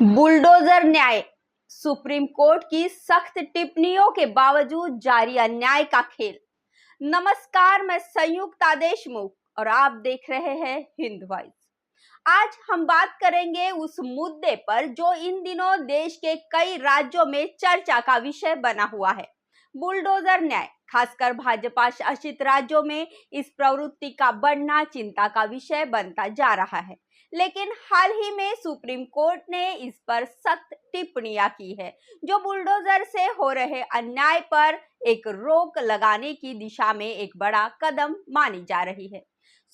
Bulldozer न्याय, supreme court की सख्त टिप्पणियों के बावजूद जारी अन्याय का खेल। नमस्कार, मैं संयुक्ता देशमुख और आप देख रहे हैं हिंद वॉइस। आज हम बात करेंगे उस मुद्दे पर जो इन दिनों देश के कई राज्यों में चर्चा का विषय बना हुआ है, बुलडोजर न्याय। खासकर भाजपा शासित राज्यों में इस प्रवृत्ति का बढ़ना चिंता का विषय बनता जा रहा है। लेकिन हाल ही में सुप्रीम कोर्ट ने इस पर सख्त टिप्पणियां की है, जो बुलडोजर से हो रहे अन्याय पर एक रोक लगाने की दिशा में एक बड़ा कदम मानी जा रही है।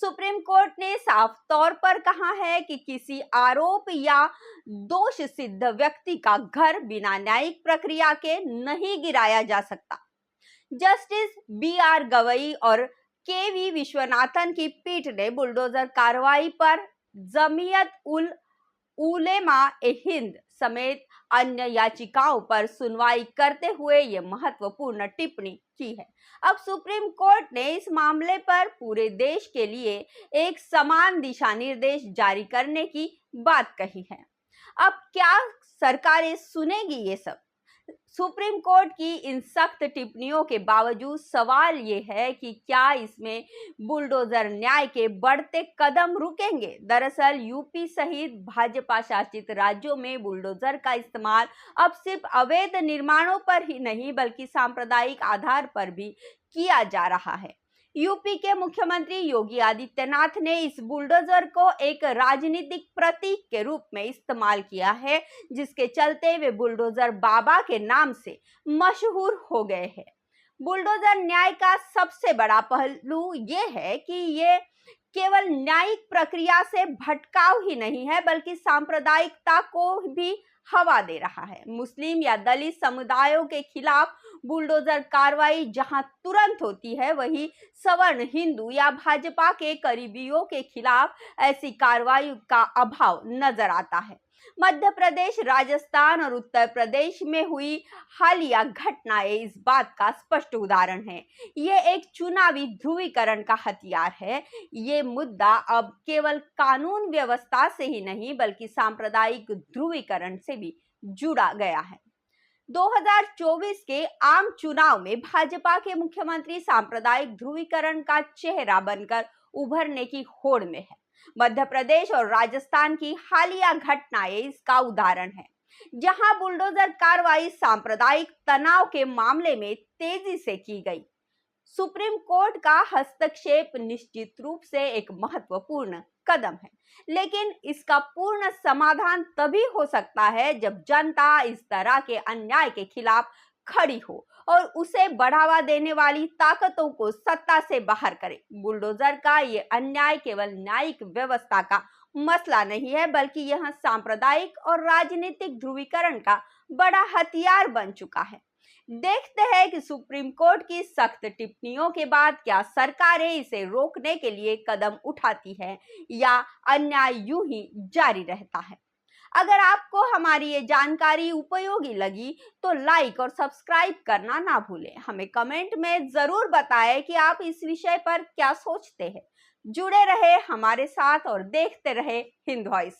सुप्रीम कोर्ट ने साफ तौर पर कहा है कि किसी आरोप या दोष सिद्ध व्यक्ति का घर बिना न्यायिक प्रक्रिया के नहीं गिराया जा सकता। Justice B R. गवई और के.वी. विश्वनाथन की पीठ ने बुलडोजर कार्रवाई पर जमीयत उल उलेमा ए हिंद समेत अन्य याचिकाओं पर सुनवाई करते हुए ये महत्वपूर्ण टिप्पणी की है। अब सुप्रीम कोर्ट ने इस मामले पर पूरे देश के लिए एक समान दिशा निर्देश जारी करने की बात कही है। अब क्या सरकारें सुनेगी ये सब? सुप्रीम कोर्ट की इन सख्त टिप्पणियों के बावजूद सवाल ये है कि क्या इसमें बुलडोजर न्याय के बढ़ते कदम रुकेंगे? दरअसल यूपी सहित भाजपा शासित राज्यों में बुलडोजर का इस्तेमाल अब सिर्फ अवैध निर्माणों पर ही नहीं बल्कि सांप्रदायिक आधार पर भी किया जा रहा है। यूपी के मुख्यमंत्री योगी आदित्यनाथ ने इस बुलडोजर को एक राजनीतिक प्रतीक के रूप में इस्तेमाल किया है, जिसके चलते वे बुलडोजर बाबा के नाम से मशहूर हो गए हैं। बुलडोजर न्याय का सबसे बड़ा पहलू ये है कि ये केवल न्यायिक प्रक्रिया से भटकाव ही नहीं है बल्कि सांप्रदायिकता को भी हवा दे रहा है। मुस्लिम या दलित समुदायों के खिलाफ बुलडोजर कार्रवाई जहां तुरंत होती है, वहीं सवर्ण, हिंदू या भाजपा के करीबियों के खिलाफ ऐसी कार्रवाई का अभाव नजर आता है। मध्य प्रदेश, राजस्थान और उत्तर प्रदेश में हुई हालिया घटनाएं इस बात का स्पष्ट उदाहरण है। ये एक चुनावी ध्रुवीकरण का हथियार है। ये मुद्दा अब केवल कानून व्यवस्था से ही नहीं बल्कि सांप्रदायिक ध्रुवीकरण से भी जुड़ा गया है। 2024 के आम चुनाव में भाजपा के मुख्यमंत्री सांप्रदायिक ध्रुवीकरण का चेहरा बनकर उभरने की होड़ में है। मध्य प्रदेश और राजस्थान की हालिया घटनाएं इसका उदाहरण है, जहां बुलडोजर कार्रवाई सांप्रदायिक तनाव के मामले में तेजी से की गई। सुप्रीम कोर्ट का हस्तक्षेप निश्चित रूप से एक महत्वपूर्ण कदम है, लेकिन इसका पूर्ण समाधान तभी हो सकता है जब जनता इस तरह के अन्याय के खिलाफ खड़ी हो और उसे बढ़ावा देने वाली ताकतों को सत्ता से बाहर करे। बुलडोजर का ये अन्याय केवल न्यायिक व्यवस्था का मसला नहीं है बल्कि यह सांप्रदायिक और राजनीतिक ध्रुवीकरण का बड़ा हथियार बन चुका है। देखते हैं कि सुप्रीम कोर्ट की सख्त टिप्पणियों के बाद क्या सरकारें इसे रोकने के लिए कदम उठाती है या अन्याय यूं ही जारी रहता है। अगर आपको हमारी ये जानकारी उपयोगी लगी तो लाइक और सब्सक्राइब करना ना भूलें। हमें कमेंट में जरूर बताएं कि आप इस विषय पर क्या सोचते हैं। जुड़े रहे हमारे साथ और देखते रहे हिंद वॉइस।